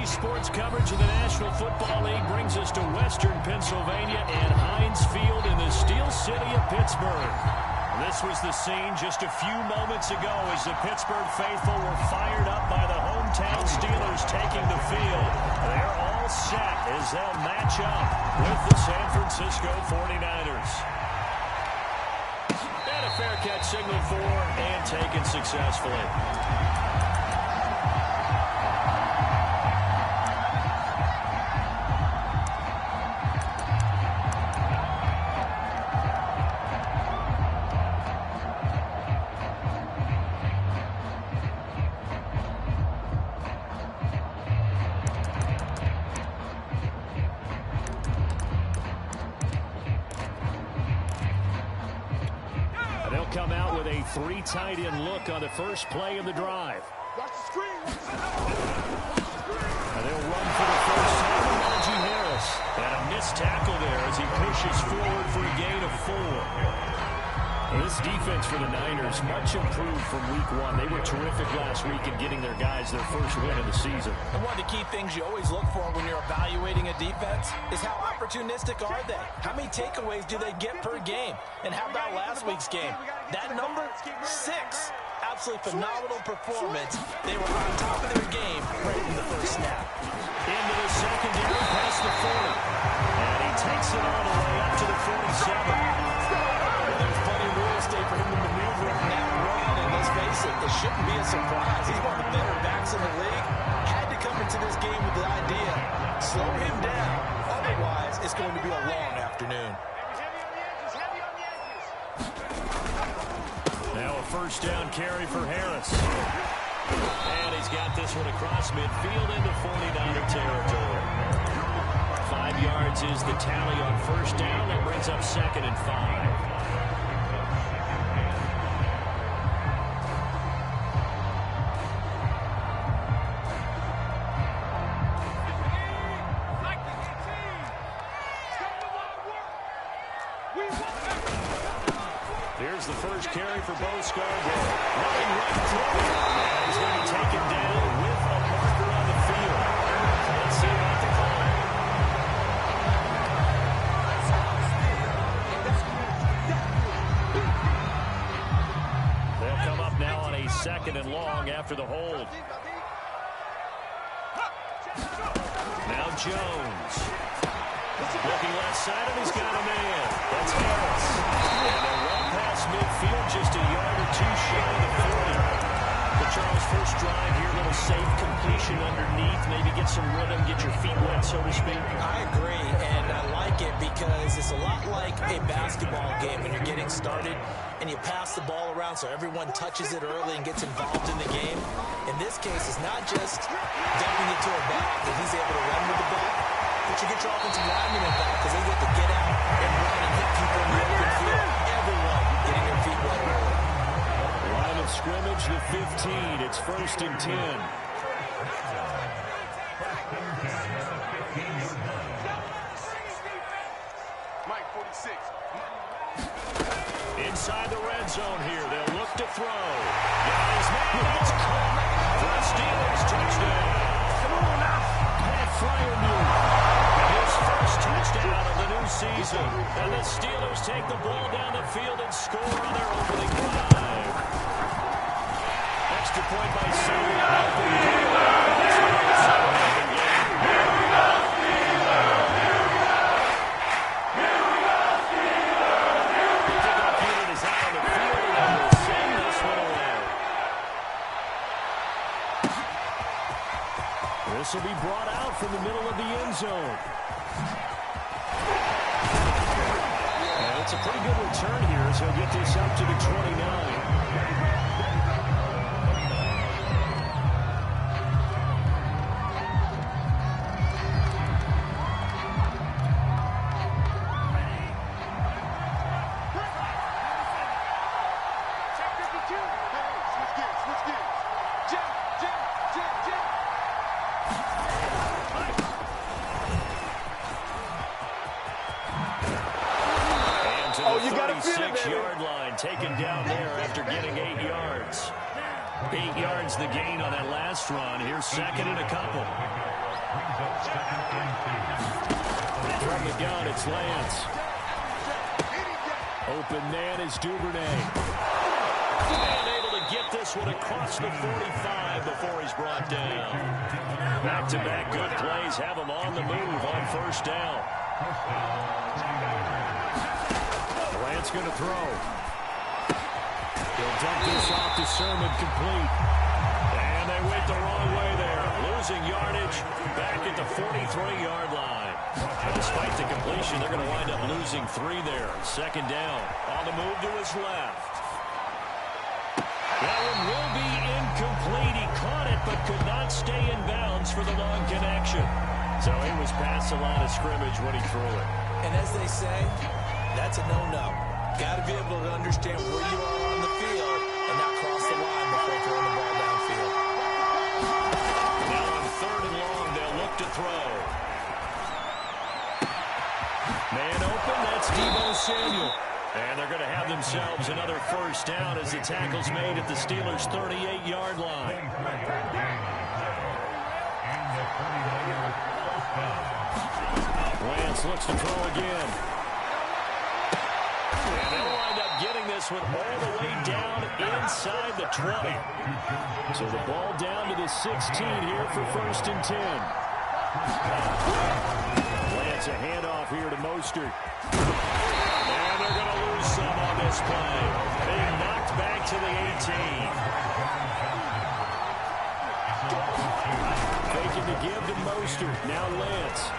Today's sports coverage of the National Football League brings us to Western Pennsylvania and Heinz Field in the Steel City of Pittsburgh. This was the scene just a few moments ago as the Pittsburgh faithful were fired up by the hometown Steelers taking the field. They're all set as they'll match up with the San Francisco 49ers. And a fair catch signal for and taken successfully. Come out with a three tight end look on the first play of the drive. Watch the screen. And they'll run for the first time with Najee Harris. And a missed tackle there as he pushes forward for a gain of 4. This defense for the Niners, much improved from week 1. They were terrific last week in getting their guys their first win of the season. And one of the key things you always look for when you're evaluating a defense is how opportunistic are they? How many takeaways do they get per game? And how about last week's game? That number, 6. Absolutely phenomenal performance. They were on top of their game right from the first snap. Into the secondary, past the 40. And he takes it all the way up to the 47. There's plenty of real estate for him to maneuver on that run, and let's face it, it shouldn't be a surprise. He's one of the better backs in the league. Had to come into this game with the idea, slow him down. Otherwise, it's going to be a long afternoon. Now a first down carry for Harris. And he's got this one across midfield into 49er territory. 5 yards is the tally on first down. That brings up 2nd and 5. Here's the first carry for Bo Scarborough. Running right through it. And he's going to be taken down with a marker on the field. Let's see about the call. They'll come up now on a 2nd and long after the hold. Now Jones. Looking left side, and he's got a man. That's Harris. And they'll run past midfield, just a yard or 2 shy of the 40. The Charles first drive here, little safe completion underneath. Maybe get some rhythm, get your feet wet, so to speak. I agree, and I like it because it's a lot like a basketball game when you're getting started and you pass the ball around so everyone touches it early and gets involved in the game. In this case, it's not just dumping it to a back and he's able to run with the ball, but you get your offensive linemen involved because they get to get out and run and hit people in the open field. Everyone getting their feet wet early. Line of scrimmage, the 15. It's 1st and 10. Mike, 46. Inside the red zone here. They'll look to throw. Got his man. It's caught for a Steelers touchdown. Come on now. Pat Fryermuth. His first touchdown of the new season. And the Steelers take the ball down the field and score on their opening drive. Extra point by Samuel. This will be brought out from the middle of the end zone. And it's a pretty good return here as he'll get this up to the 29. You got to feel it, 36-yard line taken down there after getting 8 yards. 8 yards the gain on that last run. Here's 2nd and a couple. From the gun, it's Lance. Open man is Duvernay. And able to get this one across the 45 before he's brought down. Back-to-back good plays have him on the move on first down. Lance going to throw. He'll dump this off to Sermon, complete. And they went the wrong way there. Losing yardage back at the 43-yard line. And despite the completion, they're going to wind up losing 3 there. Second down. On the move to his left. That one will be incomplete. He caught it but could not stay in bounds for the long connection. So he was past the line of scrimmage when he threw it. And as they say, that's a no-no. Got to be able to understand where you are on the field and not cross the line before throwing the ball downfield. Now on 3rd and long, they'll look to throw. Man open, that's Deebo Samuel. And they're going to have themselves another first down as the tackle's made at the Steelers' 38-yard line. Lance looks to throw again. And they'll wind up getting this one all the way down inside the 20. So the ball down to the 16 here for 1st and 10. Lance a handoff here to Mostert. And they're going to lose some on this play. Being knocked back to the 18. Faking to give to Mostert. Now Lance.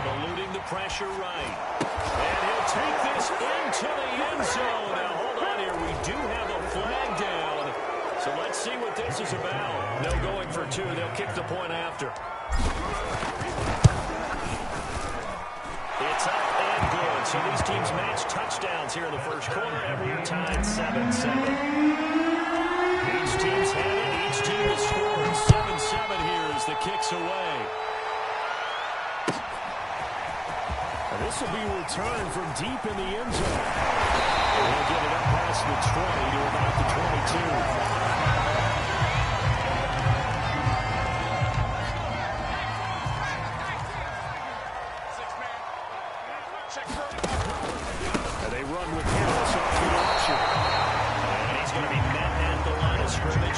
Eluding the pressure right. And he'll take this into the end zone. Now hold on here. We do have a flag down. So let's see what this is about. No going for 2. They'll kick the point after. It's up and good. So these teams match touchdowns here in the first quarter, and we're tied 7-7. Each team's had it. Each team has scored. 7-7 here as the kick's away. And this will be returned from deep in the end zone. They'll get it up past the 20 to about the 22.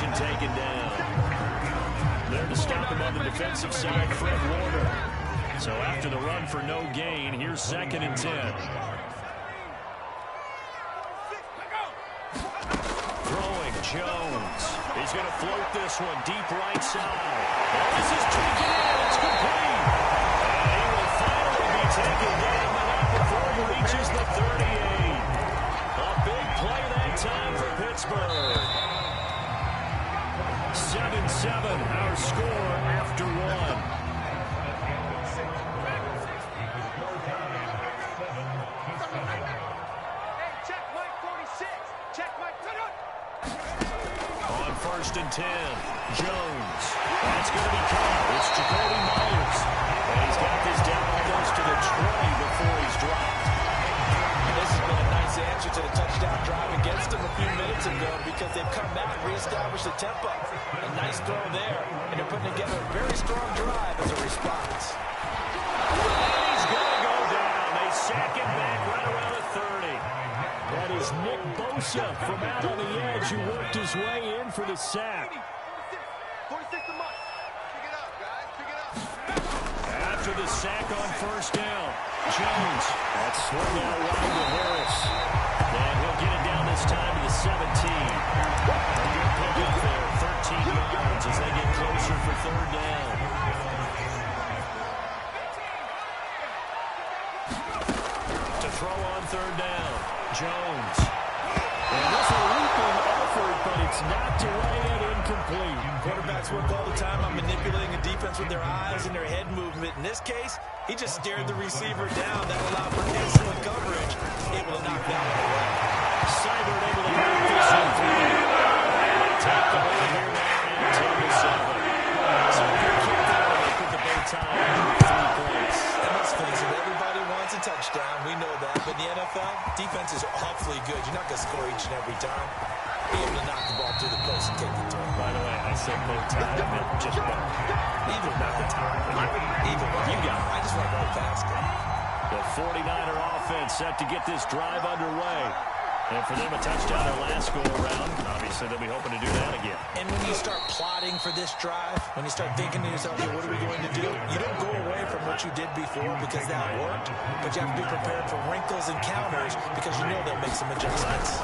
And taken down. There to stop him on the defensive side, Fred Warner. So after the run for no gain, here's 2nd and 10. Throwing Jones. He's going to float this one deep right side. And this is taken in. It's complete. And he will finally be taken down, but not before he reaches the 38. A big play that time for Pittsburgh. 7-7, our score after 1. Hey, check Mike 46. Check Mike. On 1st and 10, Jones. That's going to be caught. It's Jacoby Myers. And he's got this down almost to the 20 before he's dropped. This has been a nice answer to the touchdown drive against them a few minutes ago because they've come back and reestablished the tempo. A nice throw there, and they're putting together a very strong drive as a response. And he's going to go down. They sack him back right around the 30. That is Nick Bosa from out on the edge who worked his way in for the sack. 46 to Mike. Pick it up, guys. Pick it up. After the sack on 1st down, Jones. That's swung out wide to Harris. And he'll get it down this time to the 17. Good pick up there, 13 yards as they get closer for 3rd down. To throw on 3rd down, Jones. And this is a leaping effort, but it's knocked away and incomplete. Quarterbacks work all the time on manipulating a defense with their eyes and their head movement. In this case, he just stared the receiver down. That allowed for excellent coverage, able to knock that one away. Seibert able to knock this one through. They take the ball here now and take the 7. So good kick there. They put the bow tie on 3 points. And let's face it, everybody wants a touchdown. We know that. But in the NFL, defense is awfully good. You're not going to score each and every time. be able to knock the ball through the post and take the throw. By the way, I said bow tie. I meant just bow. Either not the tie. Either way. You got it. I just want to go faster. The 49er offense set to get this drive underway. And for them, a touchdown their last go-around. Obviously, they'll be hoping to do that again. And when you start plotting for this drive, when you start thinking to yourself, hey, what are we going to do? You don't go away from what you did before because that worked. But you have to be prepared for wrinkles and counters because you know they'll make some adjustments.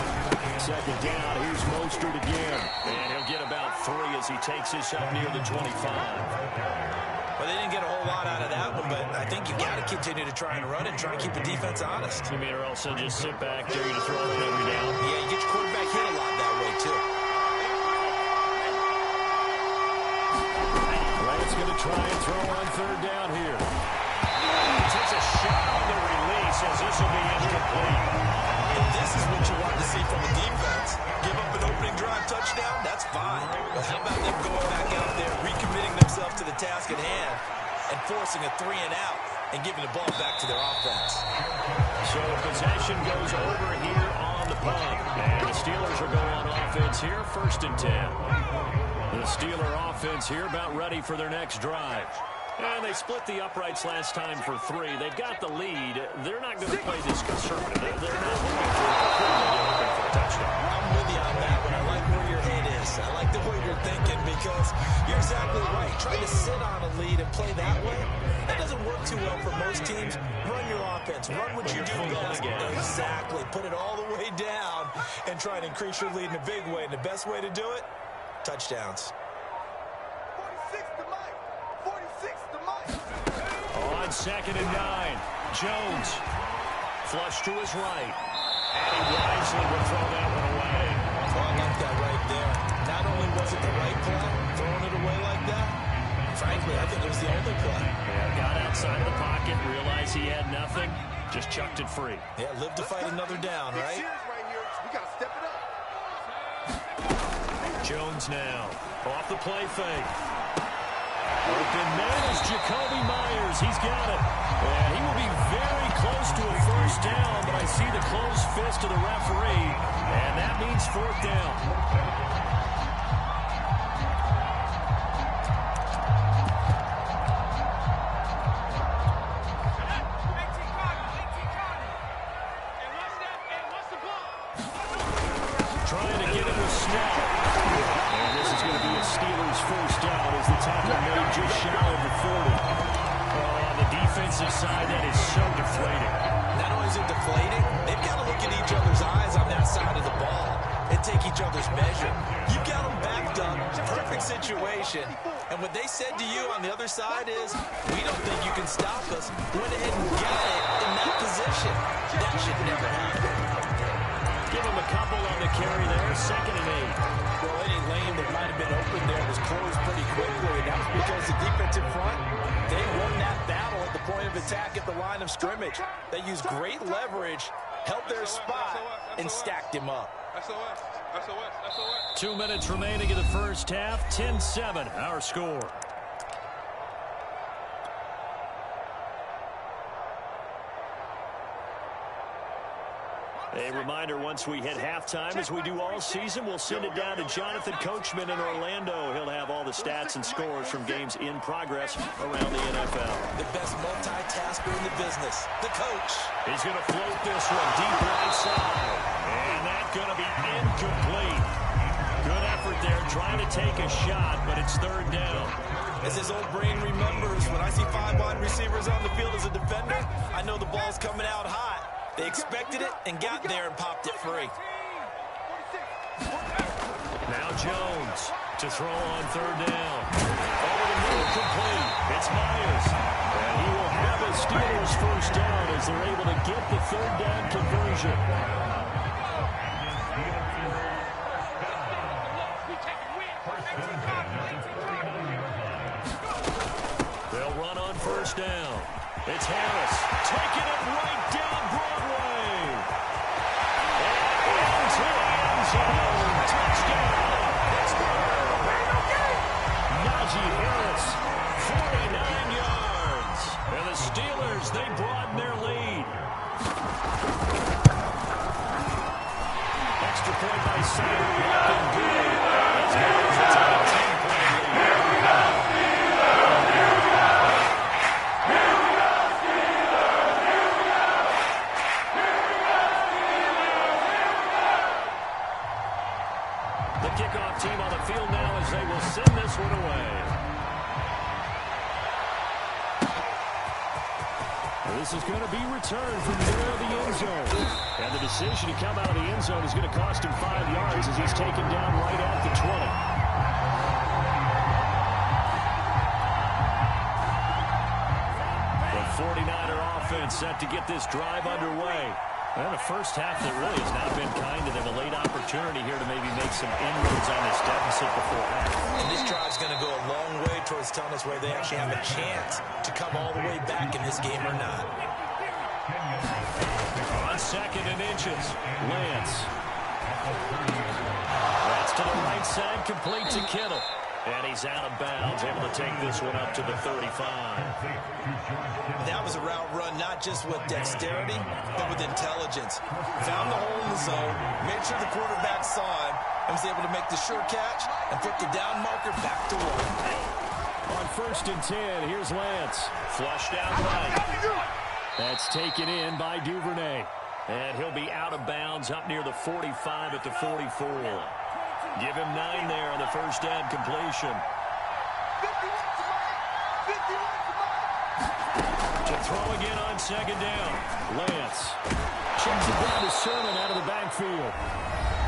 Second down, here's Mostert again. And he'll get about 3 as he takes this up near the 25. Well, they didn't get a whole lot out of that one, but I think you got to continue to try and run and try and keep the defense honest. You mean, or else they'll just sit back, dare you to throw it every down? Yeah, you get your quarterback hit a lot that way, too. Lance going to try and throw on third down here. He takes a shot on the release as this will be incomplete. And this is what you want to see from a defense. Give up an opening drive touchdown, that's fine. But how about them going back out there, recommitting themselves to the task at hand, and forcing a 3-and-out and giving the ball back to their offense. So possession goes over here on the punt. And the Steelers are going on offense here, 1st and 10. The Steeler offense here about ready for their next drive. And they split the uprights last time for 3. They've got the lead. They're not going to play this conservative. They're not looking for a touchdown. I'm with you on that, but I like where your head is. I like the way you're thinking because you're exactly right. Trying to sit on a lead and play that way, that doesn't work too well for most teams. Run your offense. Run what you do best. Exactly. Put it all the way down and try and increase your lead in a big way. And the best way to do it, touchdowns. 46 to Mike. 46 to Mike. On 2nd and 9, Jones. Flush to his right. And he wisely will throw that one away. Oh, I like that right there. Not only was it the right play, throwing it away like that, frankly, I think it was the only play. Yeah, got outside of the pocket, realized he had nothing, just chucked it free. Yeah, live to fight another down, Big right? series right here. We got to step it up. Jones now, off the play fake. Open man is Jacoby Myers. He's got it. And he will be very close to a 1st down, but I see the closed fist of the referee, and that means 4th down. Trying to get him with Snell. And this is going to be a Steelers 1st down as the tackle made just shy of the 40. On the defensive side, that is so deflating. Not only is it deflating, they've got to look at each other's eyes on that side of the ball and take each other's measure. You've got them backed up, perfect situation, and what they said to you on the other side is, we don't think you can stop us. Went ahead and got it in that position. That should never happen. Give him a couple on the carry there, 2nd and 8. Well, any lane that might have been open there was closed pretty quickly, and that was because the defensive front, they won that battle at the point of attack at the line of scrimmage. They used great leverage, held their spot, and stacked him up. 2 minutes remaining in the 1st half, 10-7, our score. A reminder, once we hit halftime, as we do all season, we'll send it down to Jonathan Coachman in Orlando. He'll have all the stats and scores from games in progress around the NFL. The best multitasker in the business, the coach. He's going to float this one deep right side. And that's going to be incomplete. Good effort there, trying to take a shot, but it's 3rd down. As his old brain remembers, when I see 5 wide receivers on the field as a defender, I know the ball's coming out hot. They expected it and got there and popped it free. Now Jones to throw on 3rd down. Over the middle, complete. It's Myers. And he will have a Steelers 1st down as they're able to get the 3rd down conversion. They'll run on 1st down. It's Harris taking it right down Broadway. And into the end zone. Touchdown, Pittsburgh. Najee Harris, 49 yards. And the Steelers, they broaden their lead. Extra point by Simon. Looking good. As goes, it's a 10-point lead. The kickoff team on the field now as they will send this one away. This is going to be returned from near the end zone. And the decision to come out of the end zone is going to cost him 5 yards as he's taken down right at the 20. The 49er offense set to get this drive underway. And the first half that really has not been kind to them. A late opportunity here to maybe make some inroads on this deficit before half. And this drive's going to go a long way towards telling us whether they actually have a chance to come all the way back in this game or not. On 2nd and inches, Lance. That's to the right side, complete to Kittle. And he's out of bounds, able to take this one up to the 35. That was a route run not just with dexterity, but with intelligence. Found the hole in the zone, made sure the quarterback saw him, and was able to make the sure catch and put the down marker back to work. On 1st and 10, here's Lance. Flushed out right. That's taken in by Duvernay. And he'll be out of bounds up near the 45 at the 44. Give him 9 there on the first down completion. To throw again on 2nd down. Lance checks it down to Sermon out of the backfield.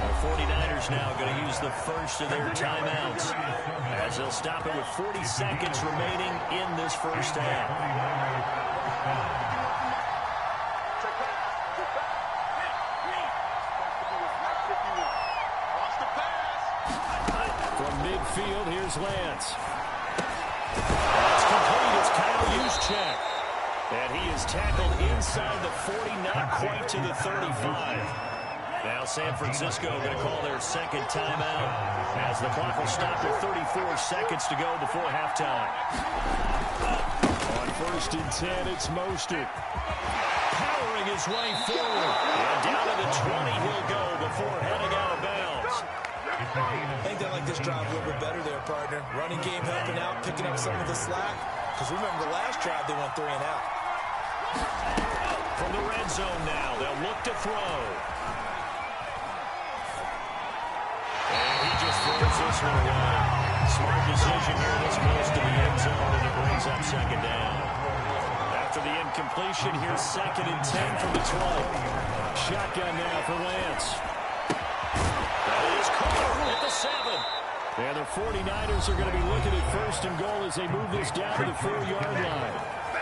The 49ers now going to use the first of their timeouts as they'll stop it with 40 seconds remaining in this first half. Midfield, here's Lance. That's complete. It's Kyle Juszczyk. And he is tackled inside the 40, not quite to the 35. Now San Francisco going to call their second timeout as the clock will stop with 34 seconds to go before halftime. On 1st and 10, it's Mostert. Powering his way forward. And down to the 20 he'll go before heading out of bounds. I think they like this drive a little bit better there, partner. Running game helping out, picking up some of the slack. Because remember, the last drive they went 3 and out. From the red zone now, they'll look to throw. And he just throws this one away. Smart decision here this close to the end zone, and it brings up 2nd down. After the incompletion, here's 2nd and 10 from the 20. Shotgun now for Lance. At the 7. And the 49ers are going to be looking at 1st and goal as they move this down to the 4-yard line.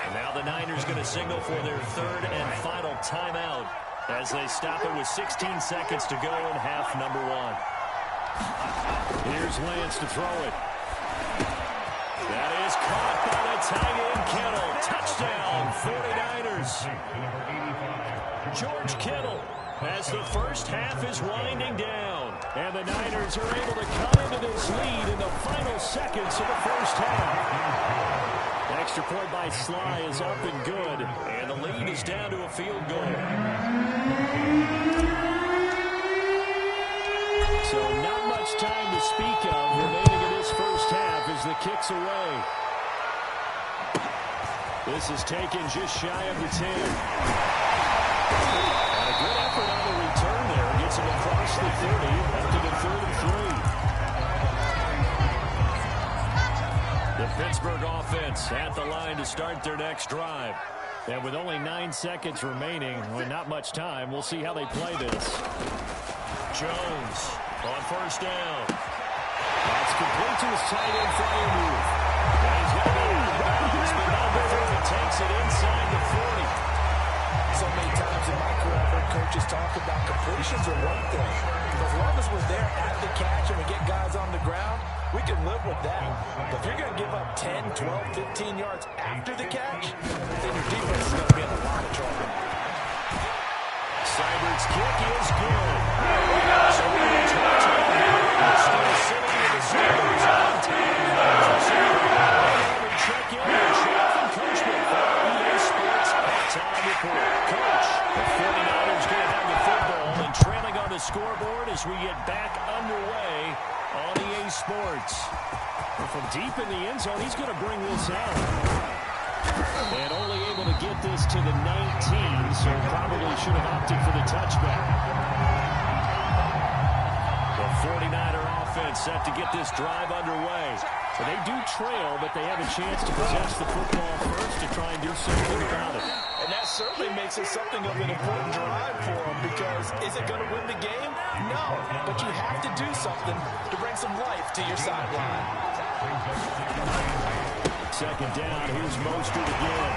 And now the Niners going to signal for their 3rd and final timeout as they stop it with 16 seconds to go in half number 1. Here's Lance to throw it. That is caught by the tight end Kittle. Touchdown, 49ers. George Kittle as the first half is winding down. And the Niners are able to cut into this lead in the final seconds of the first half. Extra point by Sly is up and good. And the lead is down to a field goal. So not much time to speak of remaining in this first half as the kick's away. This is taken just shy of the 10. And a good effort on the return there. Gets him across the 30 up to the 33. The Pittsburgh offense at the line to start their next drive. And with only 9 seconds remaining, well, not much time, we'll see how they play this. Jones on 1st down. That's complete to his tight end flyer move. And he's going to be out of bounds, but not before he takes it inside the 40. So many times in my career, I've heard coaches talk about completions are one thing. As long as we're there at the catch and we get guys on the ground, we can live with that. But if you're going to give up 10, 12, 15 yards after the catch, then your defense is going to be in a lot of trouble. Seibert's kick is good. So he's still sitting in the stands on check in and check from Coach McFarland. EA Sports halftime report. Coach, the 49ers going to have the football and trailing on the scoreboard as we we get back underway on EA Sports. And from deep in the end zone, he's going to bring this out. And only able to get this to the 19, so probably should have opted for the touchback. The 49er offense set to get this drive underway. So they do trail, but they have a chance to possess the football first to try and do something about it. And that certainly makes it something of an important drive for them, because is it going to win the game? No, but you have to do something to bring some life to your sideline. Second down, here's Mostert again.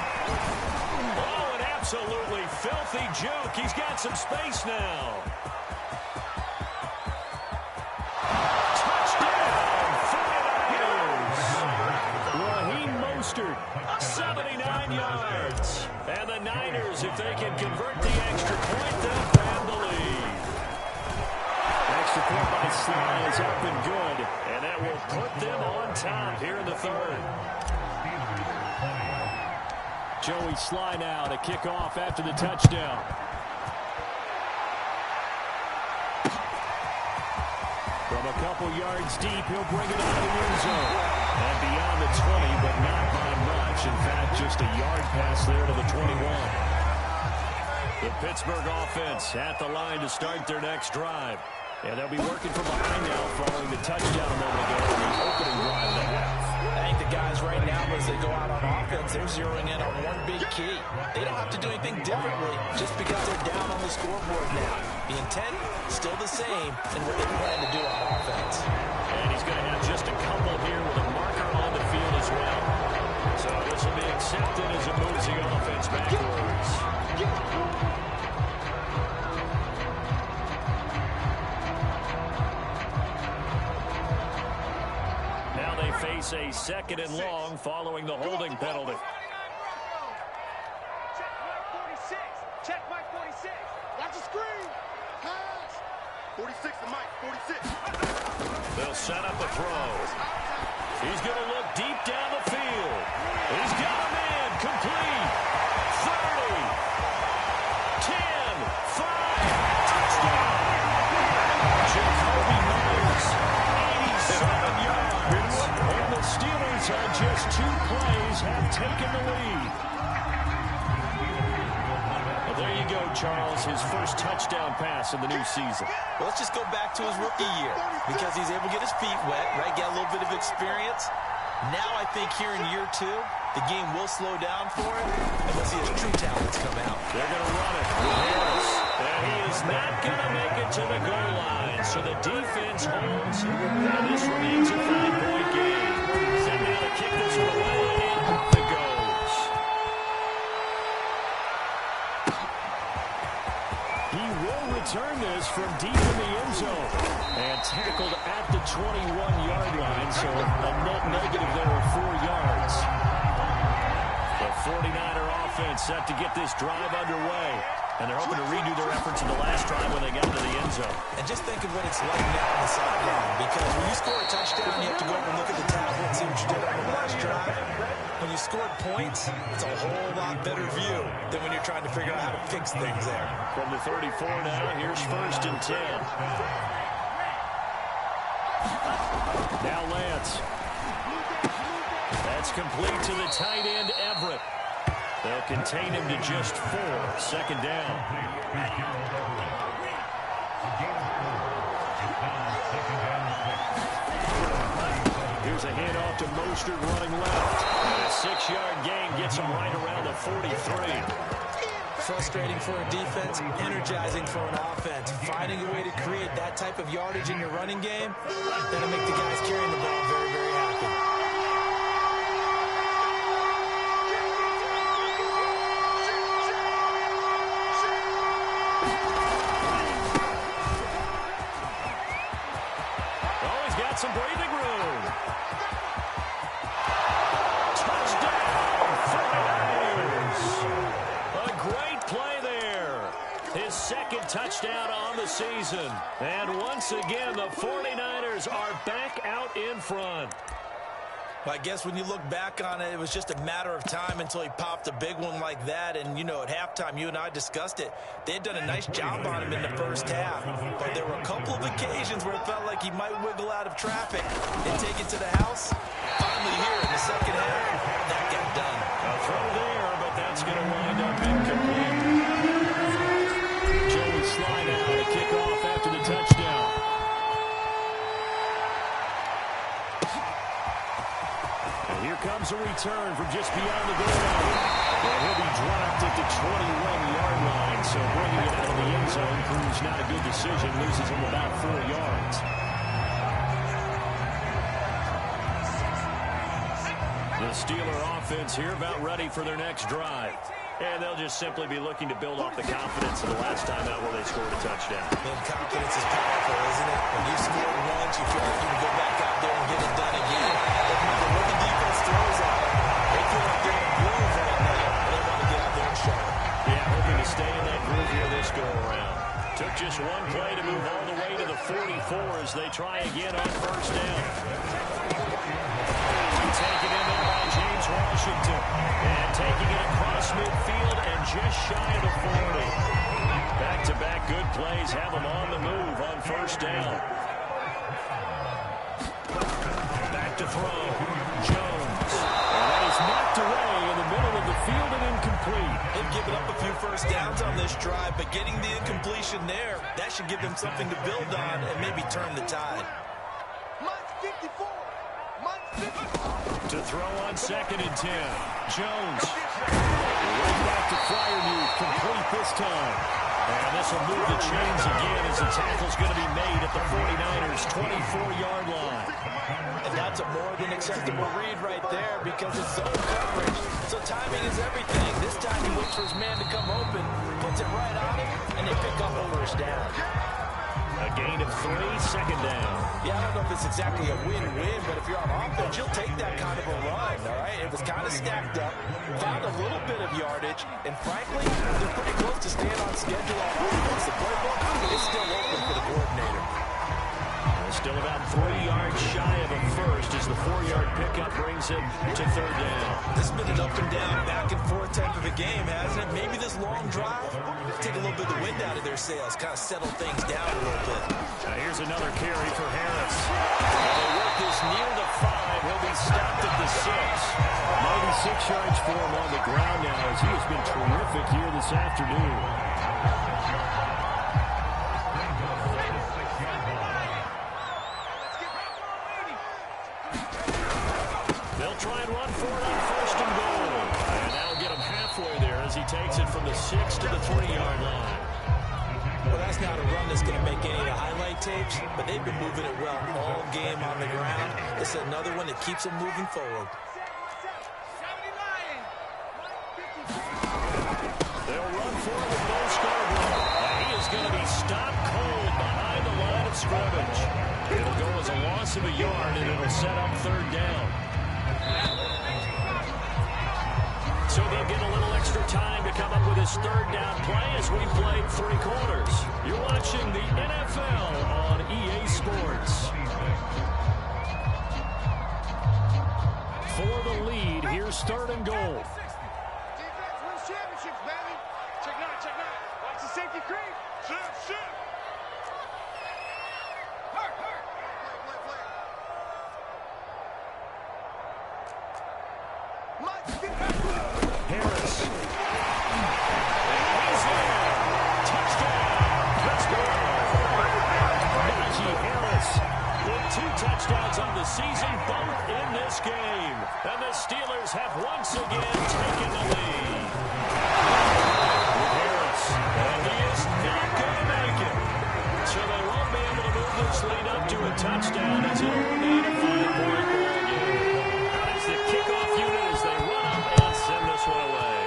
Oh, an absolutely filthy juke. He's got some space now. Touchdown, 49ers. Raheem Mostert, 79 yards. And the Niners, if they can convert the extra point, they'll grab the lead. Extra point by Sly is up and good. And that will put them on top here in the third. Joey Sly now to kick off after the touchdown. From a couple yards deep, he'll bring it out of the end zone. And beyond the 20, but not by much. In fact, just a yard pass there to the 21. The Pittsburgh offense at the line to start their next drive. And they'll be working from behind now following the touchdown a moment ago in the opening drive they have. I think the guys right now, as they go out on offense, they're zeroing in on one big key. They don't have to do anything differently just because they're down on the scoreboard now. The intent, still the same in what they plan to do on offense. And he's going to have just a couple here with a marker on the field as well. So this will be accepted as it moves the offense backwards. Now they face a second and long following the holding penalty. Check Mike 46. Watch the screen. Pass. 46 to Mike 46. They'll set up a throw. He's going to look deep down the field. He's got a man. Complete. 30. 10. 5. Touchdown. Jacoby Myers. 87 yards. And the Steelers on just 2 plays have taken the lead. Well, there you go, Charles. His first touchdown pass in the new season. Well, let's just go back to his rookie year, because he's able to get his feet wet, right? Get a little bit of experience. Now I think here in year 2, the game will slow down for him, and we'll see his true talents come out. They're going to run it with Harris. And he is not going to make it to the goal line. So the defense holds. And this remains a 5-point game. And now to kick this one away, and off it goes. He will return this from deep in the end zone. And tackled at the 21-yard line. So a net negative there of 4 yards. The 49er offense set to get this drive underway. And they're hoping to redo their efforts in the last drive when they got to the end zone. And just think of what it's like now on the sideline, because when you score a touchdown, you have to go over and look at the tablet and see what you did on the last drive. When you scored points, it's a whole lot better view than when you're trying to figure out how to fix things there. From the 34 now, here's 1st and 10. Now Lance. That's complete to the tight end, Everett. They'll contain him to just 4. Second down. Here's a handoff to Mostert running left. And a 6-yard gain gets him right around the 43. Frustrating for a defense, energizing for an offense. Finding a way to create that type of yardage in your running game, that'll make the guys carrying the ball very, very happy. Some breathing room. Touchdown, 49ers. A great play there. His second touchdown on the season. And once again, the 49ers are back out in front. I guess when you look back on it, it was just a matter of time until he popped a big one like that. And, you know, at halftime, you and I discussed it. They had done a nice job on him in the first half. But there were a couple of occasions where it felt like he might wiggle out of traffic and take it to the house. Finally here in the second half, that got done. A throw there, but that's going to wind up incomplete. Joey slide out to kick off after the touchdown. Here comes a return from just beyond the goal line. And he'll be dropped at the 21-yard line. So bringing it out of the end zone proves not a good decision. Loses him about 4 yards. The Steeler offense here about ready for their next drive. And they'll just simply be looking to build off the confidence of the last time out where they scored a touchdown. And confidence is powerful, isn't it? When you score once, you feel like you can go back out there and get it done again. When the defense throws at them, they feel like they're in a groove right now, and they want to get out there and show it. Yeah, hoping to stay in that groove here this go-around. Took just one play to move all the way to the 44 as they try again on first down. Taken in there by James Washington. And taking it across midfield and just shy of the 40. Back-to-back good plays have them on the move on first down. Back to throw. Jones. And that is knocked away in the middle of the field and incomplete. They've given up a few first downs on this drive, but getting the incompletion there, that should give them something to build on and maybe turn the tide. Mine's 54. To throw on 2nd and 10. Jones. Right back to Freiermuth. Complete this time. And this will move the chains again as the tackle's going to be made at the 49ers' 24-yard line. And that's a more than acceptable read right there because it's zone coverage. So timing is everything. This time he waits for his man to come open, puts it right on him, and they pick up a first down. A gain of 3, 2nd down. Yeah, I don't know if it's exactly a win-win, but if you're on offense, you'll take that kind of a run, all right? It was kind of stacked up, found a little bit of yardage, and frankly, they're pretty close to staying on schedule on offense. The playbook is still open for the coordinator. Still about 3 yards shy of a first as the 4-yard pickup brings him to 3rd down. This has been an up and down, back and forth type of a game, hasn't it? Maybe this long drive, take a little bit of the wind out of their sails, kind of settle things down a little bit. Now here's another carry for Harris. And they work this near the 5. He'll be stopped at the 6. 96 yards for him on the ground now as he has been terrific here this afternoon. Try and run for it on 1st and goal. And that'll get him halfway there as he takes it from the 6 to the 3-yard line. Well, that's not a run that's going to make any of the highlight tapes, but they've been moving it well all game on the ground. It's another one that keeps them moving forward. They'll run for it with Bo Scarborough. And he is going to be stopped cold behind the line of scrimmage. It'll go as a loss of a yard, and it'll set up 3rd down. So they'll get a little extra time to come up with his 3rd down play as we played 3 quarters. You're watching the NFL on EA Sports. For the lead, here's 3rd and goal. Defense wins championships, baby. Check it out, check it out. Watch the safety creep. Shift. Hurt. Play. Harris. And he's there. Touchdown. Pittsburgh. Najee Harris with 2 touchdowns on the season, both in this game. And the Steelers have once again taken the lead. With Harris. And he is not going to make it. So they won't be able to move this lead up to a touchdown as it'll remain a 5-point ball game. That is the kickoff unit as they run up and send this one away.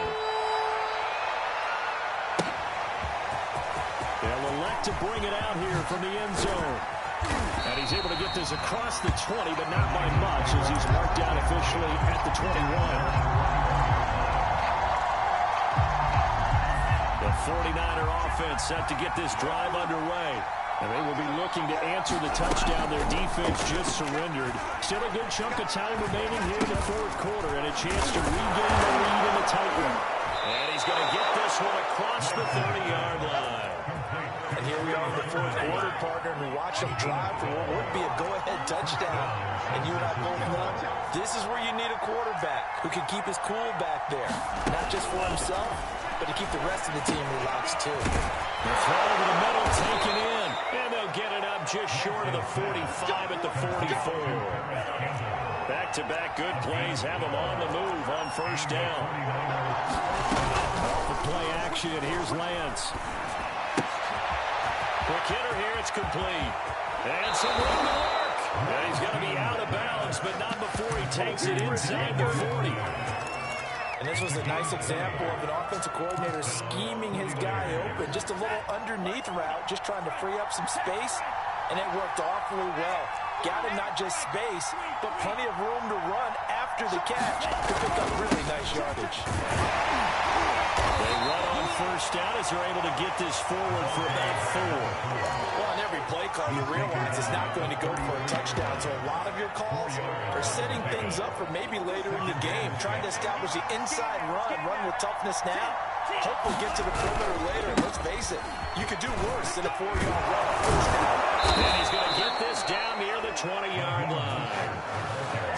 They'll elect to bring it out here from the end zone. And he's able to get this across the 20, but not by much as he's marked down officially at the 21. The 49er offense set to get this drive underway. And they will be looking to answer the touchdown their defense just surrendered. Still a good chunk of time remaining here in the fourth quarter and a chance to regain the lead in a tight one. And he's going to get this one across the 30-yard line. And here we are in the fourth quarter, partner, and we watch them drive for what would be a go-ahead touchdown. And you and I both know this is where you need a quarterback who can keep his cool back there. Not just for himself, but to keep the rest of the team relaxed, too. The throw to the middle, taken in. And they'll get it up just short of the 45 at the 44. Back-to-back good plays have them on the move on first down. Off the play action, here's Lance. Quick hitter here, it's complete. And some room to work. And he's going to be out of bounds, but not before he takes it inside the 40. And this was a nice example of an offensive coordinator scheming his guy open. Just a little underneath route, just trying to free up some space, and it worked awfully well. Got him not just space, but plenty of room to run after the catch to pick up really nice yardage. They run on first down as they're able to get this forward for about 4. Well, on every play call, you realize it's not going to go for a touchdown, so a lot of your calls are setting things up for maybe later in the game, trying to establish the inside run with toughness now, hopefully get to the perimeter later, and let's face it, you could do worse than a 4-yard run on first down. And he's going to get this down near the 20-yard line.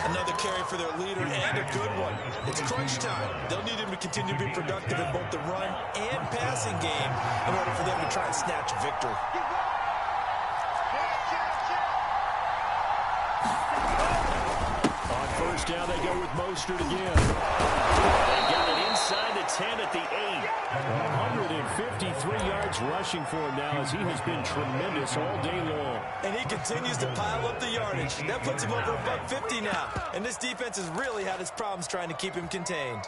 Another carry for their leader, and a good one. It's crunch time. They'll need him to continue to be productive in both the run and passing game in order for them to try and snatch a victory. On first down, they go with Mostert again. They got it inside the 10 at the 8. 153 yards rushing for him now as he has been tremendous all day long. And he continues to pile up the yardage. That puts him over $150 now. And this defense has really had its problems trying to keep him contained.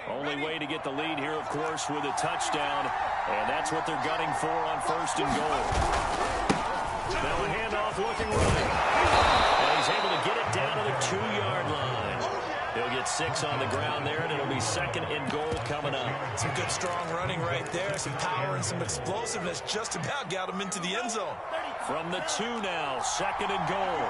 Only way to get the lead here, of course, with a touchdown. And that's what they're gunning for on first and goal. Now a handoff looking right. And he's able to get it down to the 2-yard line. He'll get 6 on the ground there, and it'll be second and goal coming up. Some good strong running right there. Some power and some explosiveness just about got him into the end zone. From the 2 now, second and goal.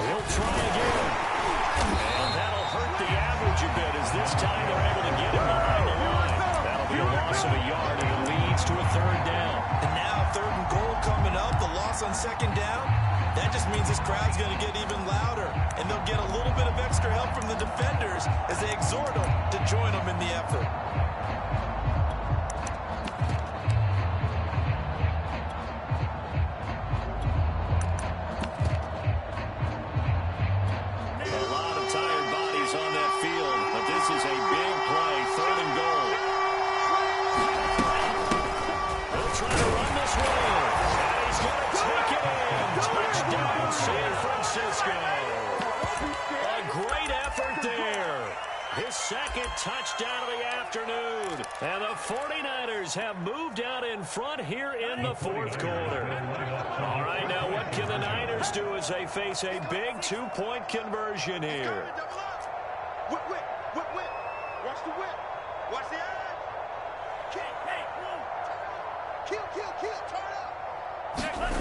He'll try again. And that'll hurt the average a bit as this time they're able to get him behind the line. That'll be a loss of a yard, and it leads to a third down. And now third and goal coming up. The loss on second down. That just means this crowd's going to get even louder. And they'll get a little bit of extra help from the defenders as they exhort them to join them in the effort. A lot of tired bodies on that field, but this is a big play, third and goal. They'll try to run this one in, and he's going to take it in. Touchdown, San Francisco. A great effort there. His second touchdown of the afternoon. And the 49ers have moved out in front here in the fourth quarter. All right, now what can the Niners do as they face a big 2-point conversion here? Whip, whip, whip, whip. Watch the whip. Watch the edge. Kill, hey, kill, kill, kill. Turn up.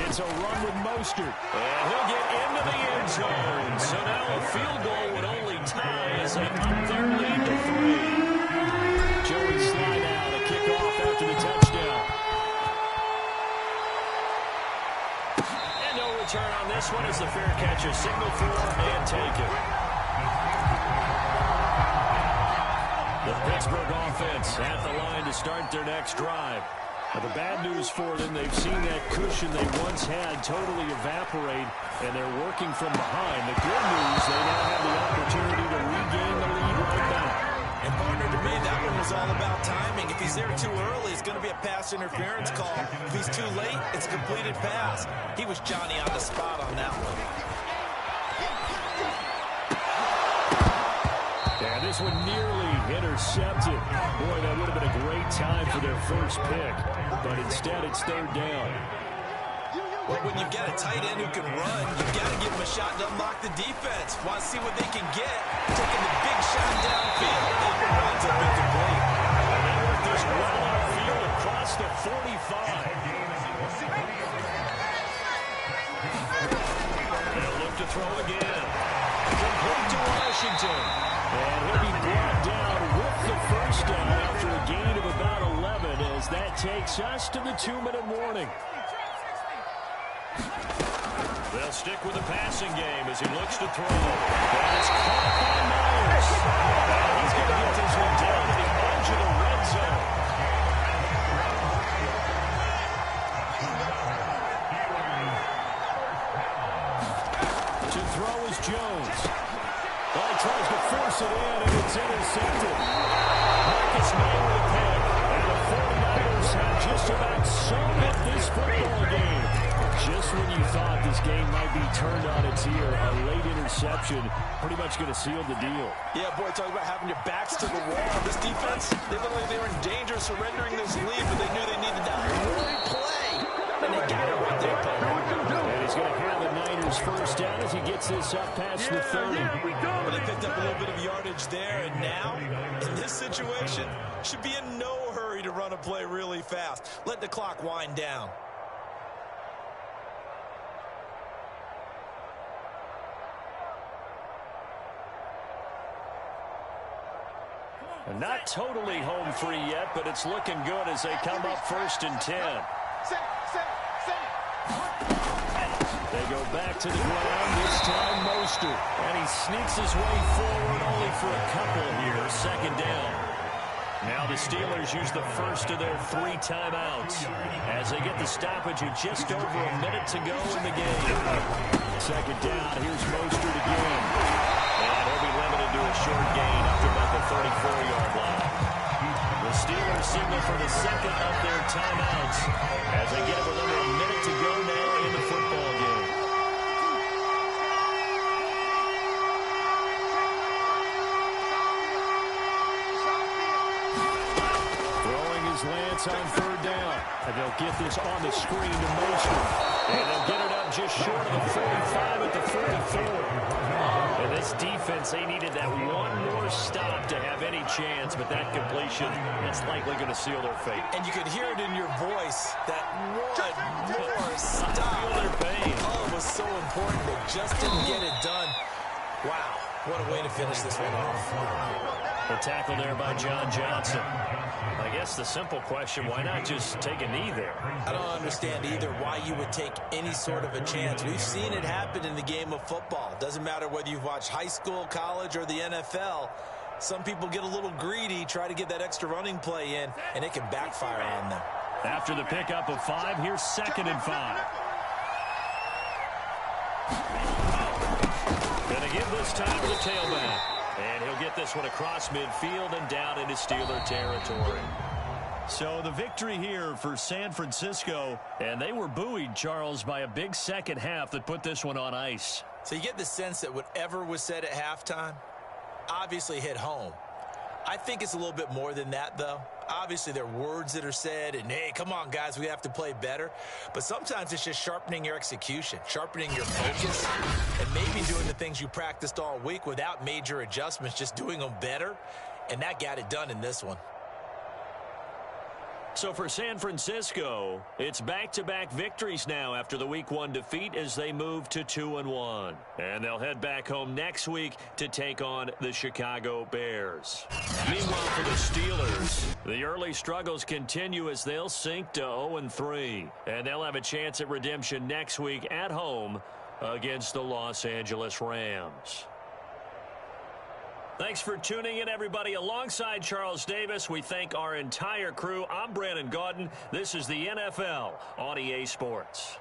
It's a run with Mostert. And he'll get into the end zone. So now a field goal would only tie as they up their lead to 3. Joey slide out, a kickoff after the touchdown. And no return on this one as the fair catch is signaled for and taken. The Pittsburgh offense at the line to start their next drive. Now, the bad news for them, they've seen that cushion they once had totally evaporate, and they're working from behind. The good news, they now have the opportunity to regain the lead right back. And partner, to me, that one was all about timing. If he's there too early, it's going to be a pass interference call. If he's too late, it's a completed pass. He was Johnny on the spot on that one. Yeah, this one nearly intercepted. Boy, that would have been a great time for their first pick. But instead, it's third down. Well, when you've got a tight end who can run, you've got to give him a shot to unlock the defense. Want to see what they can get. Taking the big shot downfield. It runs up incomplete. And they work this well outfield across the 45. They'll look to throw again. Complete to Washington. And he'll be brought down with the first down after a gain of about 11 as that takes us to the 2-minute warning. They'll stick with the passing game as he looks to throw. And it's caught by Myers. And he's going to get this one down to the edge of the red zone. To throw is Jones. Well, he tries to force it in, and it's intercepted. Marcus May with a pick. And the 49ers have just about sewn up this football game. Just when you thought this game might be turned on its ear, a late interception pretty much going to seal the deal. Yeah, boy, talk about having your backs to the wall. This defense, they looked like they were in danger of surrendering this lead, but they knew they needed that one play. And they got it right there, and he's going to have the Niners first down as he gets this up past the 30. Well, they picked up a little bit of yardage there, and now, in this situation, should be in no hurry to run a play really fast. Let the clock wind down. And not totally home free yet, but it's looking good as they come up 1st and 10. They go back to the ground, this time Mostert. And he sneaks his way forward only for a couple here, 2nd down. Now the Steelers use the first of their 3 timeouts as they get the stoppage with just over a minute to go in the game. 2nd down, here's Mostert again. And he'll be limited to a short gain up to about the 34-yard line. The Steelers signal for the second of their timeouts as they get it with under a minute to go now in the football game. Throwing his Lance on 3rd down. And they'll get this on the screen to Mostert. And they'll get it up just short of the 45 at the 44. And this defense, they needed that one more stop to have any chance, but that completion is likely going to seal their fate. And you could hear it in your voice, that one more stop. Feel their pain. Oh, it was so important. They just didn't get it done. Wow, what a way to finish this one off. The tackle there by John Johnson. I guess the simple question, why not just take a knee there? I don't understand either why you would take any sort of a chance. We've seen it happen in the game of football. Doesn't matter whether you've watched high school, college, or the NFL. Some people get a little greedy, try to get that extra running play in, and it can backfire on them. After the pickup of 5, here's 2nd and 5. Gonna give this time to the tailback. And he'll get this one across midfield and down into Steeler territory. So the victory here for San Francisco. And they were buoyed, Charles, by a big second half that put this one on ice. So you get the sense that whatever was said at halftime obviously hit home. I think it's a little bit more than that, though. Obviously, there are words that are said, and, hey, come on, guys, we have to play better. But sometimes it's just sharpening your execution, sharpening your focus, and maybe doing the things you practiced all week without major adjustments, just doing them better. And that got it done in this one. So for San Francisco, it's back-to-back victories now after the Week 1 defeat as they move to 2-1. And they'll head back home next week to take on the Chicago Bears. Meanwhile, for the Steelers, the early struggles continue as they'll sink to 0-3. And they'll have a chance at redemption next week at home against the Los Angeles Rams. Thanks for tuning in, everybody. Alongside Charles Davis, we thank our entire crew. I'm Brandon Gaudin. This is the NFL on EA Sports.